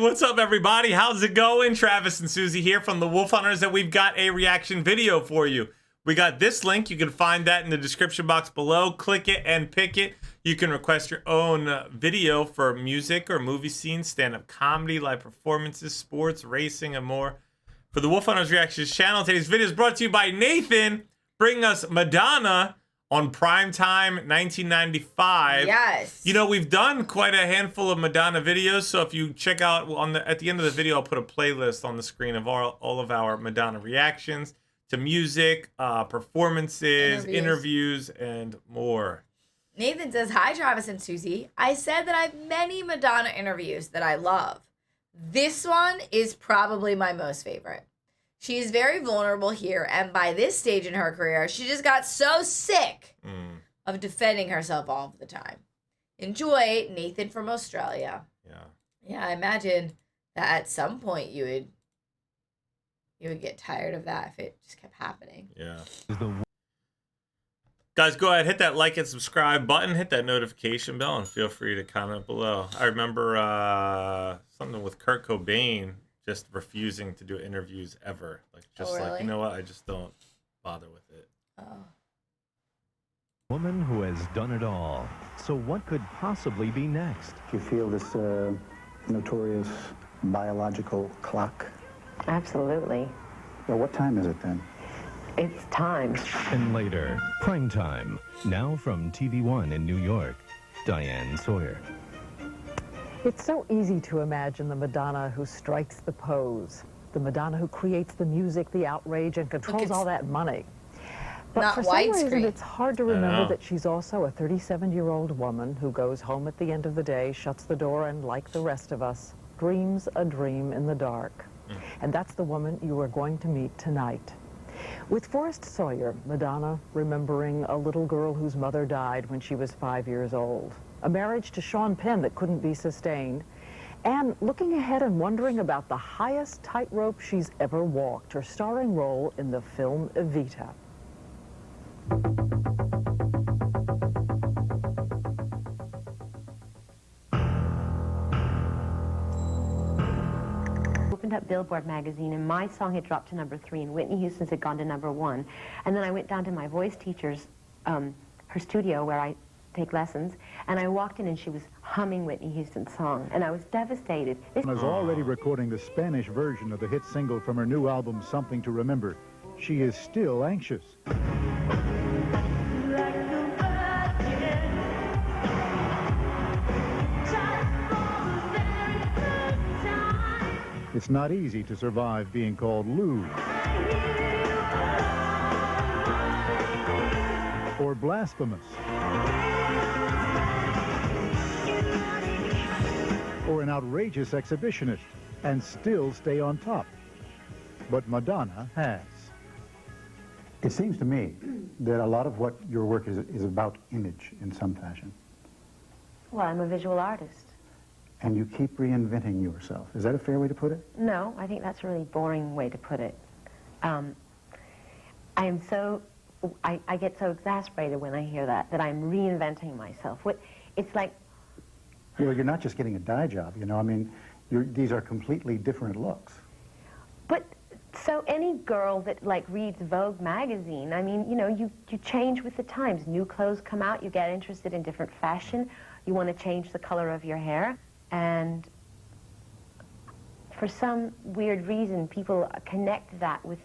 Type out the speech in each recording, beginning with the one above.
what's up, everybody? How's it going? Travis and Susie here from the Wolf Hunterz, and we've got a reaction video for you. We got this link. You can find that in the description box below. Click it and pick it. You can request your own video for music or movie scenes, stand-up comedy, live performances, sports, racing, and more. For the Wolf Hunterz Reactions channel, today's video is brought to you by Nathan, bringing us Madonna on Primetime 1995. Yes. You know, we've done quite a handful of Madonna videos, so if you check out at the end of the video, I'll put a playlist on the screen of all of our Madonna reactions to music, performances, interviews, and more. Nathan says, hi, Travis and Susie. I said that I have many Madonna interviews that I love. This one is probably my most favorite. She is very vulnerable here, and by this stage in her career, she just got so sick of defending herself all the time. Enjoy, Nathan from Australia. Yeah, I imagine that at some point you would get tired of that if it just kept happening. Yeah. Guys, go ahead, hit that like and subscribe button, hit that notification bell, and feel free to comment below. I remember something with Kurt Cobain just refusing to do interviews ever. Like, just really? like, you know what? I just don't bother with it. Oh. Woman who has done it all. So what could possibly be next? Do you feel this notorious biological clock? Absolutely. Well, what time is it then? It's time. And later, Primetime. Now from TV1 in New York, Diane Sawyer. It's so easy to imagine the Madonna who strikes the pose, the Madonna who creates the music, the outrage, and controls all that money. But not for some reason, widescreen. it's hard to remember that she's also a 37-year-old woman who goes home at the end of the day, shuts the door, and like the rest of us, dreams a dream in the dark. And that's the woman you are going to meet tonight. With Forrest Sawyer, Madonna remembering a little girl whose mother died when she was 5 years old, a marriage to Sean Penn that couldn't be sustained, and looking ahead and wondering about the highest tightrope she's ever walked, her starring role in the film Evita. Opened up Billboard magazine, and my song had dropped to #3, and Whitney Houston's had gone to #1. And then I went down to my voice teacher's, her studio where I take lessons, and I walked in and she was humming Whitney Houston's song, and I was devastated. Is already recording the Spanish version of the hit single from her new album, Something to Remember. She is still anxious. It's not easy to survive being called lewd or blasphemous or an outrageous exhibitionist and still stay on top. But Madonna has. It seems to me that a lot of what your work is about image in some fashion. Well, I'm a visual artist. And you keep reinventing yourself. Is that a fair way to put it? No, I think that's a really boring way to put it. I get so exasperated when I hear that I'm reinventing myself. It's like... Well, you're not just getting a dye job, you know. I mean, these are completely different looks. But so any girl that like reads Vogue magazine, I mean, you know, you change with the times. New clothes come out, you get interested in different fashion, you want to change the color of your hair, and for some weird reason, people connect that with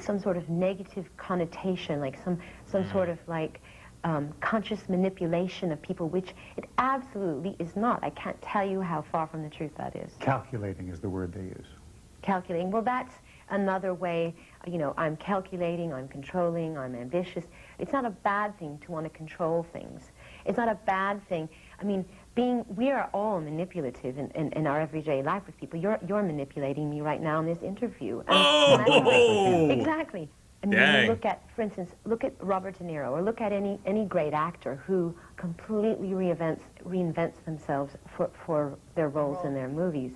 some sort of negative connotation, like some sort of like conscious manipulation of people, which it absolutely is not. I can't tell you how far from the truth that is. Calculating is the word they use. Calculating. Well, that's another way, you know, I'm calculating, I'm controlling, I'm ambitious. It's not a bad thing to want to control things. It's not a bad thing. I mean, we are all manipulative in our everyday life with people. You're manipulating me right now in this interview. Exactly. I mean, when you look at, for instance, look at Robert De Niro, or look at any great actor who completely reinvents themselves for their roles in their movies.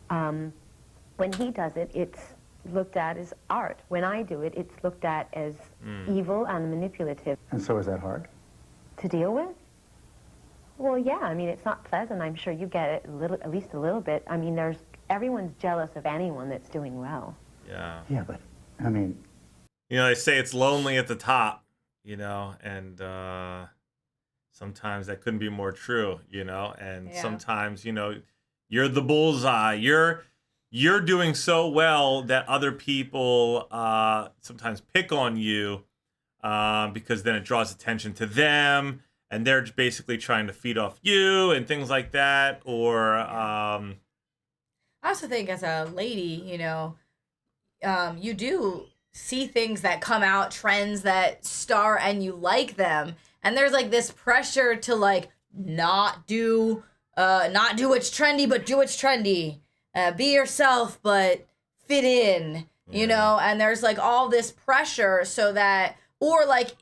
When he does it, it's looked at as art. When I do it, it's looked at as evil and manipulative. And so is that hard? To deal with? Well, yeah, I mean, it's not pleasant. I'm sure you get it at least a little bit. I mean, there's everyone's jealous of anyone that's doing well. Yeah. Yeah, but, I mean, You know, they say it's lonely at the top, you know, and sometimes that couldn't be more true, you know, and Yeah. sometimes, you know, you're the bullseye. You're doing so well that other people sometimes pick on you because then it draws attention to them, and they're just basically trying to feed off you and things like that. Or I also think as a lady, you know, you do see things that come out, trends that star, and you like them, and there's like this pressure to like not do what's trendy, but do what's trendy. Be yourself, but fit in, you know, and there's like all this pressure so that, or like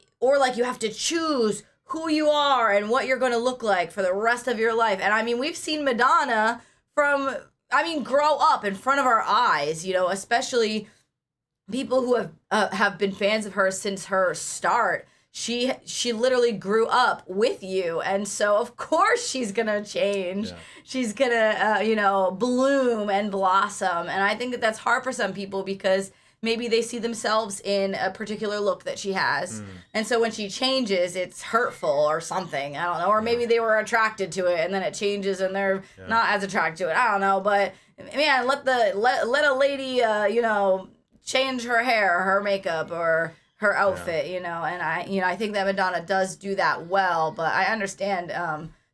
you have to choose who you are and what you're going to look like for the rest of your life. And I mean, we've seen Madonna grow up in front of our eyes, you know, especially people who have been fans of her since her start. She literally grew up with you, and so of course she's gonna change. Yeah. She's gonna you know, bloom and blossom. And I think that's hard for some people because maybe they see themselves in a particular look that she has, and so when she changes, it's hurtful or something. I don't know, or maybe they were attracted to it and then it changes and they're not as attracted to it. I don't know, but man, let a lady you know, change her hair, her makeup, or her outfit, you know, and I think that Madonna does do that well, but I understand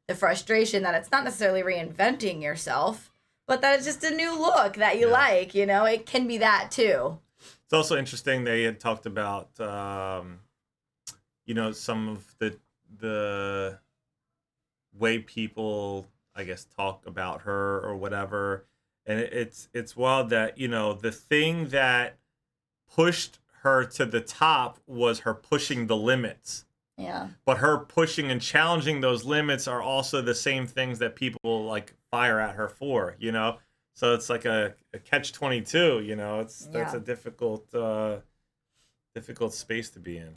the frustration that it's not necessarily reinventing yourself, but that it's just a new look that you like, you know, it can be that too. It's also interesting they had talked about, you know, some of the way people, I guess, talk about her or whatever, and it's wild that, you know, the thing that pushed her to the top was her pushing the limits. Yeah. But her pushing and challenging those limits are also the same things that people like fire at her for, you know? So it's like a catch-22, you know? That's a difficult space to be in.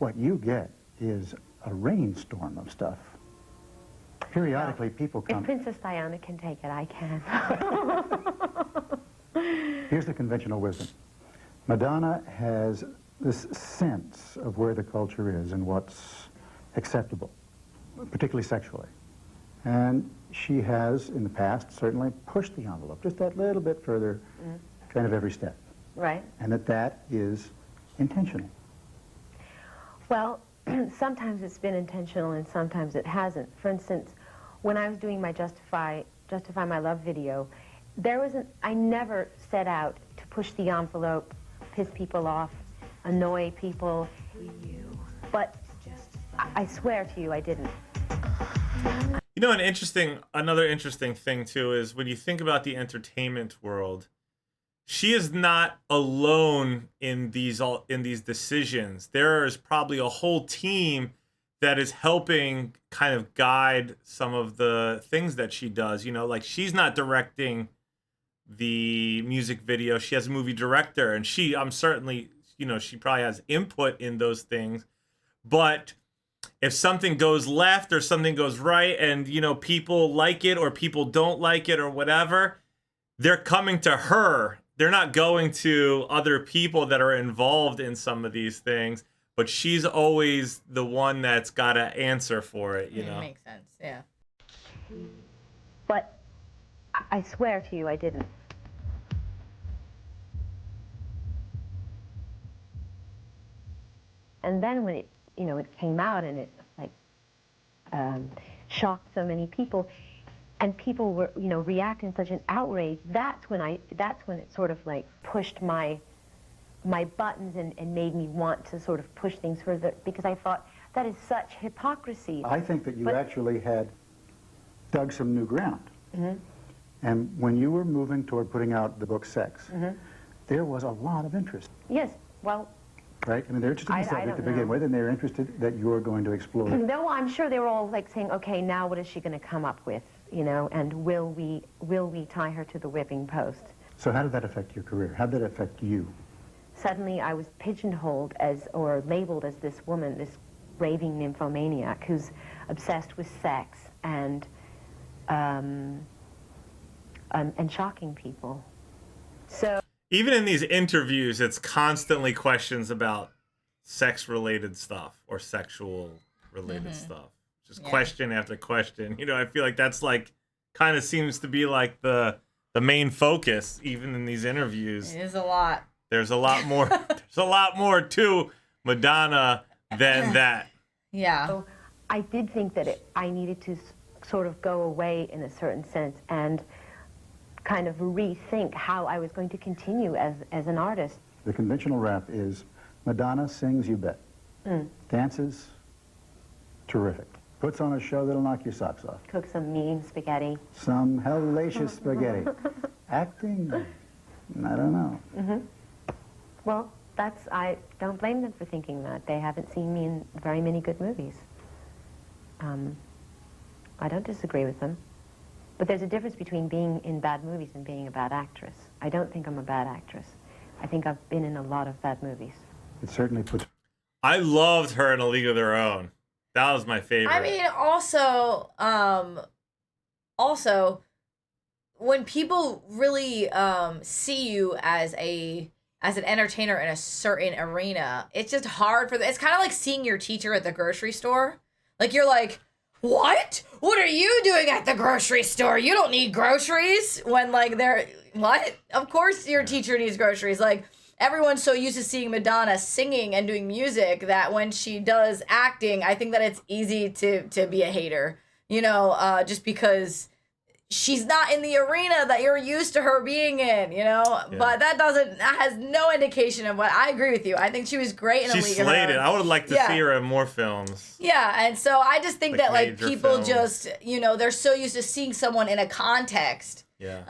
what you get is a rainstorm of stuff. Periodically, people come... If Princess Diana can take it, I can. Here's the conventional wisdom. Madonna has this sense of where the culture is and what's acceptable, particularly sexually. And she has, in the past, certainly pushed the envelope just that little bit further, kind of every step. Right. And that is intentional. Well, sometimes it's been intentional and sometimes it hasn't. For instance, when I was doing my Justify My Love video, I never set out to push the envelope, piss people off, annoy people. But I swear to you, I didn't. You know, another interesting thing too is when you think about the entertainment world, she is not alone in these decisions. There is probably a whole team that is helping kind of guide some of the things that she does. You know, like she's not directing the music video. She has a movie director, and I'm certainly, you know, she probably has input in those things. But if something goes left or something goes right and, you know, people like it or people don't like it or whatever, they're coming to her. They're not going to other people that are involved in some of these things, but she's always the one that's got to answer for it, you know? Makes sense, yeah. But I swear to you, I didn't. And then when it came out and it like shocked so many people, and people were, you know, reacting in such an outrage, that's when it sort of like pushed my buttons and made me want to sort of push things further, because I thought that is such hypocrisy. I think that you actually had dug some new ground. Mm-hmm. And when you were moving toward putting out the book Sex, there was a lot of interest. Yes, well... Right? I mean, they're interested in the subject to begin with, and they're interested that you're going to explore it. No, I'm sure they were all like saying, okay, now what is she going to come up with, you know, and will we tie her to the whipping post? So how did that affect your career? How did that affect you? Suddenly I was pigeonholed or labeled as this woman, this raving nymphomaniac who's obsessed with sex and and shocking people. So Even in these interviews, it's constantly questions about sex-related stuff or sexual-related stuff. Just question after question. You know, I feel like that's like kind of seems to be like the main focus, even in these interviews. It is a lot. There's a lot more. There's a lot more to Madonna than that. Yeah. So I did think that I needed to sort of go away in a certain sense and kind of rethink how I was going to continue as an artist. The conventional rap is Madonna sings, you bet. Dances, terrific. Puts on a show that'll knock your socks off. Cook some mean spaghetti. Some hellacious spaghetti. Acting, I don't know. Well, I don't blame them for thinking that. They haven't seen me in very many good movies. I don't disagree with them. But there's a difference between being in bad movies and being a bad actress. I don't think I'm a bad actress. I think I've been in a lot of bad movies. It certainly puts... I loved her in A League of Their Own. That was my favorite. I mean, also, when people really see you as an entertainer in a certain arena, it's just hard for them. It's kind of like seeing your teacher at the grocery store. Like, you're like, what? What are you doing at the grocery store? You don't need groceries. When, like, what? Of course your teacher needs groceries. Like, everyone's so used to seeing Madonna singing and doing music that when she does acting, I think that it's easy to be a hater, you know, just because she's not in the arena that you're used to her being in, you know. Yeah. But that has no indication of what. I agree with you. I think she was great in A She League of Her slayed it. Own. I would like to see her in more films. Yeah, and so I just think Like that, like, major people films. just, you know, they're so used to seeing someone in a context. Yeah.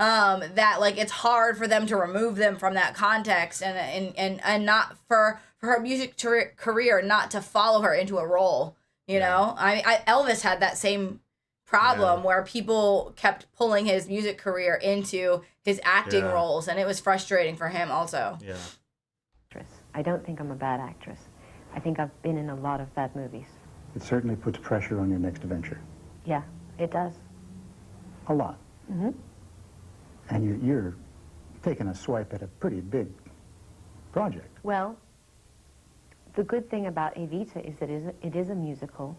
That, like, it's hard for them to remove them from that context and not for her music career not to follow her into a role, you know? Elvis had that same problem where people kept pulling his music career into his acting roles, and it was frustrating for him also. Yeah. I don't think I'm a bad actress. I think I've been in a lot of bad movies. It certainly puts pressure on your next venture. Yeah, it does. A lot. And you're taking a swipe at a pretty big project. Well, the good thing about Evita is that it is a musical,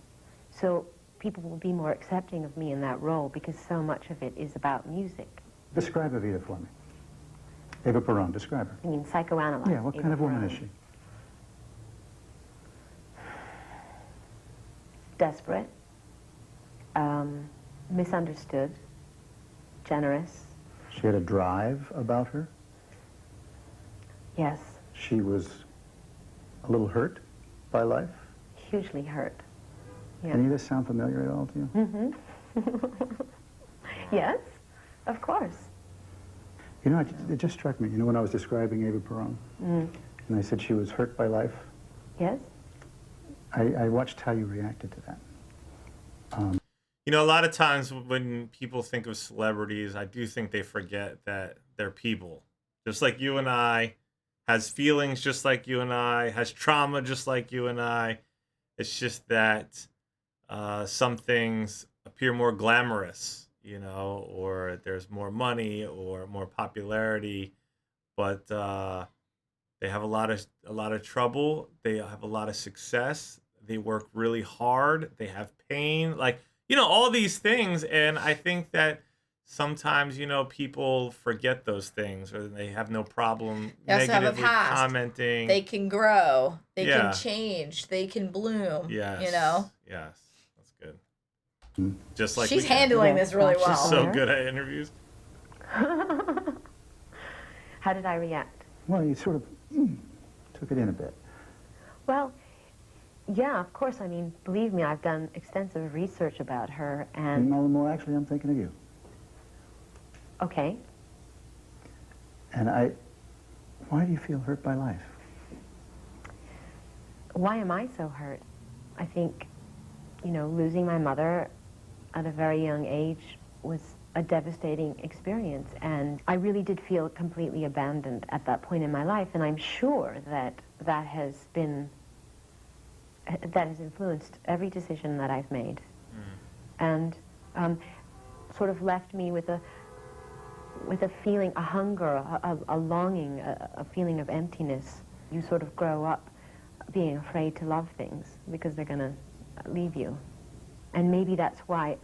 so people will be more accepting of me in that role because so much of it is about music. Describe Evita for me. Eva Peron, describe her. I mean, psychoanalyze. Yeah, what kind of woman is she? Desperate, misunderstood, generous. She had a drive about her. Yes, She was a little hurt by life. hugely hurt. Yes. Any of this sound familiar at all to you? Yes, of course. You know, it just struck me, you know, when I was describing Eva Peron, and I said she was hurt by life, Yes. I watched how you reacted to that. You know, a lot of times when people think of celebrities, I do think they forget that they're people. Just like you and I, has feelings just like you and I, has trauma just like you and I. It's just that some things appear more glamorous, you know, or there's more money or more popularity, but they have a lot of trouble. They have a lot of success. They work really hard. They have pain, like, you know, all these things. And I think that sometimes, you know, people forget those things, or they have no problem They also have a negatively past. commenting. They can grow. They Yeah. can change. They can bloom. Yes. You know? Yes. That's good. Just like She's we can. handling this really well. She's so good at interviews. How did I react? Well, you sort of took it in a bit. Well, yeah, of course. I mean, believe me, I've done extensive research about her, and Well, actually, I'm thinking of you. okay. And why do you feel hurt by life? Why am I so hurt? I think, you know, losing my mother at a very young age was a devastating experience, and I really did feel completely abandoned at that point in my life, and I'm sure that has influenced every decision that I've made, and sort of left me with with a feeling, a hunger, a longing, a feeling of emptiness. You sort of grow up being afraid to love things because they're going to leave you. And maybe that's why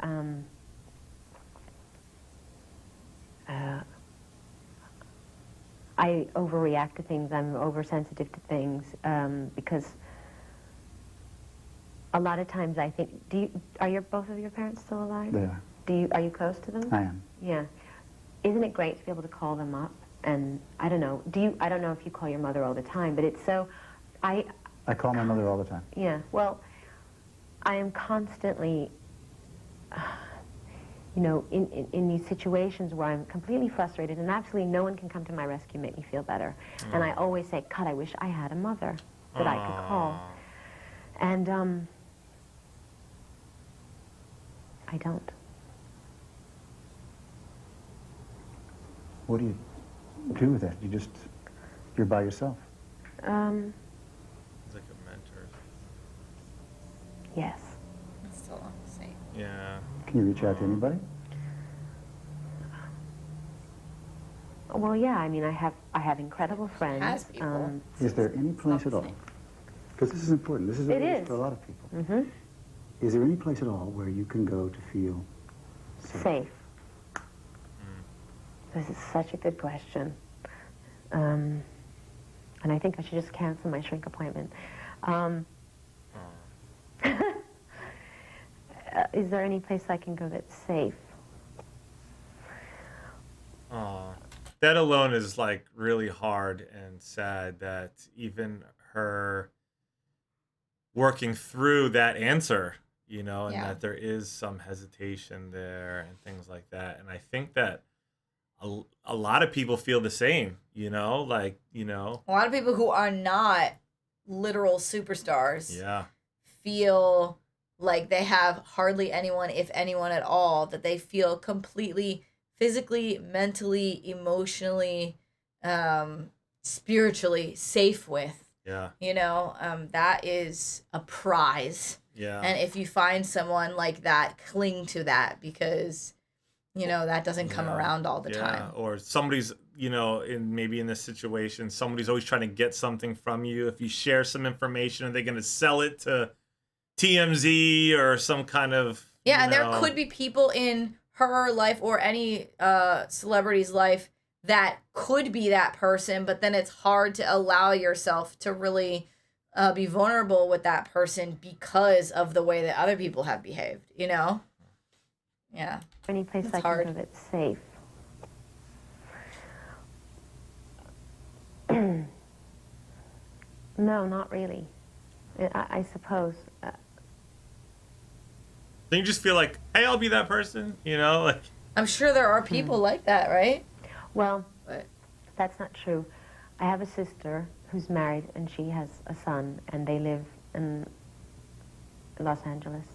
I overreact to things. I'm oversensitive to things because a lot of times I think, are both of your parents still alive? They are. Are you close to them? I am. Yeah. Isn't it great to be able to call them up? And I don't know, I don't know if you call your mother all the time, but it's so, I call my mother all the time. yeah, well, I am constantly, you know, in these situations where I'm completely frustrated and absolutely no one can come to my rescue and make me feel better. And I always say, God, I wish I had a mother that I could call. And I don't. What do you do with that? You're by yourself. It's like a mentor. Yes. It's still not the same. Yeah. Can you reach out to anybody? Well, yeah, I mean, I have incredible friends. Has people. Is there any place at all? Because this is important. This is It important is. for a lot of people. Mm-hmm. Is there any place at all where you can go to feel Safe. This is such a good question. And I think I should just cancel my shrink appointment. Is there any place I can go that's safe? That alone is like really hard and sad that even her working through that answer, you know, and Yeah. that there is some hesitation there and things like that. And I think that a lot of people feel the same, you know, like, you know. A lot of people who are not literal superstars Yeah. feel like they have hardly anyone, if anyone at all, that they feel completely physically, mentally, emotionally, spiritually safe with. Yeah. You know, that is a prize. Yeah. And if you find someone like that, cling to that because, you know, that doesn't come around all the time. Or somebody's, you know, maybe in this situation, somebody's always trying to get something from you. If you share some information, are they going to sell it to TMZ or some kind of, Yeah, and there could be people in her life or any celebrity's life that could be that person, but then it's hard to allow yourself to really be vulnerable with that person because of the way that other people have behaved, you know? Yeah. Any place It's I hard. can go that's safe? No, not really. I suppose. Then you just feel like, hey, I'll be that person, you know, like. I'm sure there are people like that, right? Well, But that's not true. I have a sister who's married and she has a son and they live in Los Angeles.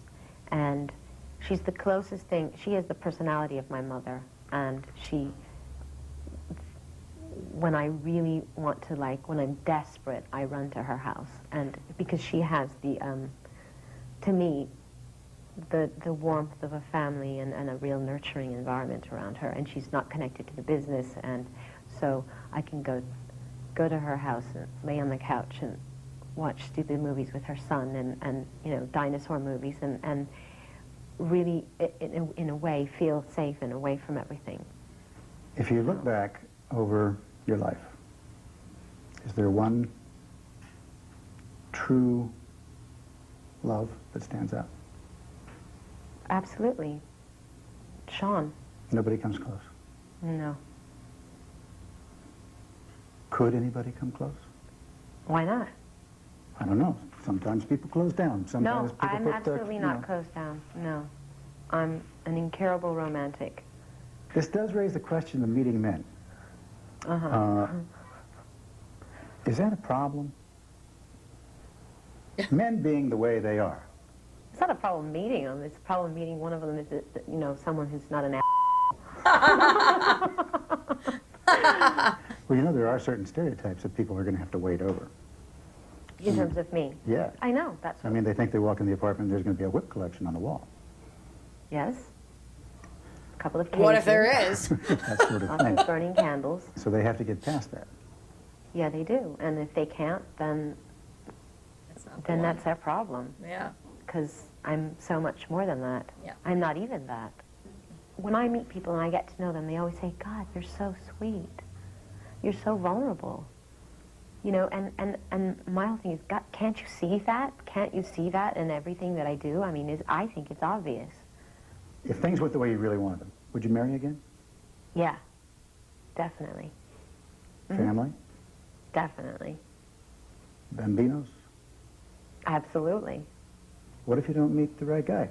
And she's the closest thing. She has the personality of my mother. And she, when I really want to, like, when I'm desperate, I run to her house. And because she has the, to me, the warmth of a family and a real nurturing environment around her. And she's not connected to the business. And so I can go to her house and lay on the couch and watch stupid movies with her son and you know, dinosaur movies and really, in a way, feel safe and away from everything. If you look back over your life, is there one true love that stands out? Absolutely. Sean. Nobody comes close. No. Could anybody come close? Why not? I don't know. Sometimes people close down. Sometimes No, people I'm put absolutely not closed down. No. I'm an incurable romantic. This does raise the question of meeting men. Is that a problem? Men being the way they are. It's not a problem meeting them. It's a problem meeting one of them is, you know, someone who's not an Well, you know, there are certain stereotypes that people are going to have to wade over. in terms of me. Yeah. I know. That's I mean, they think they walk in the apartment and there's going to be a whip collection on the wall. yes. couple of cages. What if there is? that sort of Lots thing. of burning candles. So they have to get past that. Yeah, they do. And if they can't, then that's their problem. Yeah. Because I'm so much more than that. Yeah. I'm not even that. When I meet people and I get to know them, they always say, God, you're so sweet. You're so vulnerable. You know, and my whole thing is, God, can't you see that? Can't you see that in everything that I do? I mean, I think it's obvious. If things went the way you really wanted them, would you marry again? Yeah, definitely. Family? Definitely. Bambinos? Absolutely. What if you don't meet the right guy?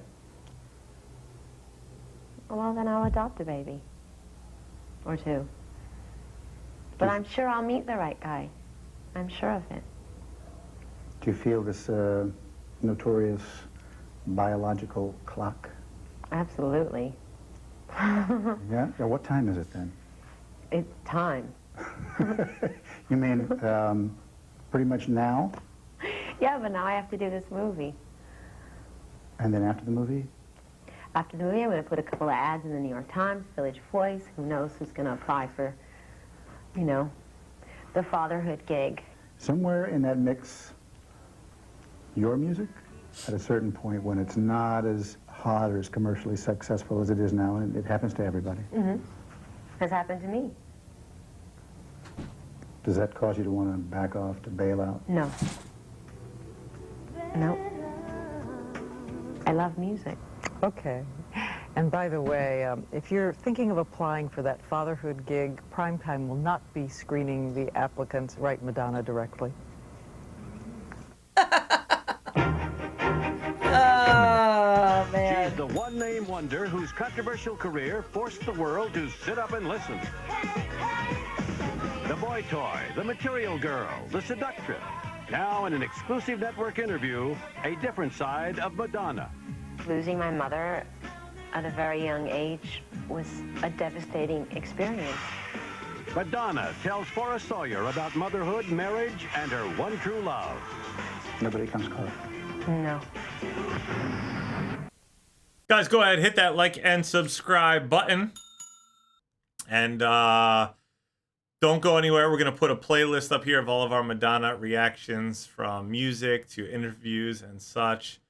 Well, then I'll adopt a baby. Or two. But I'm sure I'll meet the right guy. I'm sure of it. Do you feel this notorious biological clock? Absolutely. Yeah? Yeah, what time is it then? It's time. You mean pretty much now? Yeah, but now I have to do this movie. And then after the movie? After the movie, I'm going to put a couple of ads in the New York Times, Village Voice. Who knows who's going to apply for, you know, the fatherhood gig. Somewhere in that mix, your music, at a certain point when it's not as hot or as commercially successful as it is now, and it happens to everybody. Mm-hmm. Has happened to me. Does that cause you to want to back off, to bail out? No. No. I love music. Okay. And by the way, if you're thinking of applying for that fatherhood gig, Primetime will not be screening the applicants. Write Madonna directly. Oh, man. She's the one-name wonder whose controversial career forced the world to sit up and listen. The boy toy, the material girl, the seductress. Now in an exclusive network interview, a different side of Madonna. Losing my mother at a very young age was a devastating experience. Madonna tells Forrest Sawyer about motherhood, marriage, and her one true love. Nobody comes close. No. Guys, go ahead, hit that like and subscribe button. And don't go anywhere. We're going to put a playlist up here of all of our Madonna reactions, from music to interviews and such.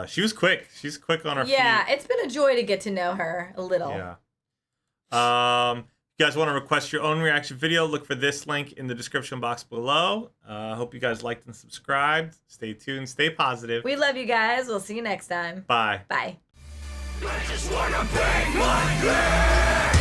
She was quick. She's quick on her feet. Yeah, it's been a joy to get to know her a little. Yeah. You guys want to request your own reaction video, look for this link in the description box below. Hope you guys liked and subscribed. Stay tuned. Stay positive. We love you guys. We'll see you next time. Bye. Bye. I just wanna bang my leg.